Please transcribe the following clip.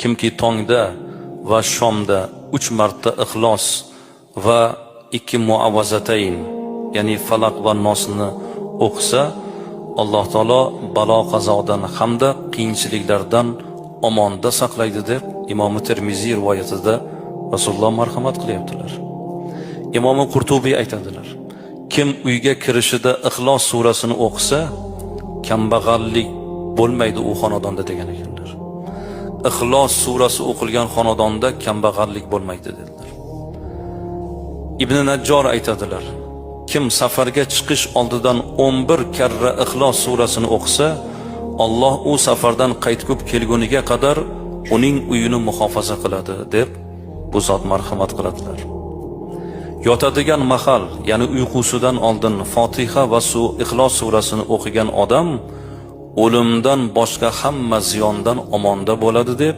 kimki tongda va shomda 3 marta ixlos va 2 muavvazatayn, ya'ni falaq va nosni o'qisa, Alloh taolo balo qazodan hamda qiyinchiliklardan omonda saqlaydi deb Imom Termiziy rivoyatida Rasululloh marhamat qilyaptilar. Imom Qurtubiy aytadilar: kim uyga kirishida Ixlos surasini o'qisa, kambag'allik bo'lmaydi u xonadonda degan ekanlar. Ixlos surasi o'qilgan xonadonda kambag'allik bo'lmaydi dedilar. Ibn Najjor aytadilar: kim safarga chiqish oldidan 11 karra Ixlos surasini o'qisa, Alloh u safardan qaytib kelguniga qadar uning uyini muhofaza qiladi deb bu zot marhamat qiladilar. Yotadigan mahal, ya'ni uyqusidan oldin Fotiha va Ixlos surasini o'qigan odam o'limdan boshqa hamma ziyondan omonda bo'ladi deb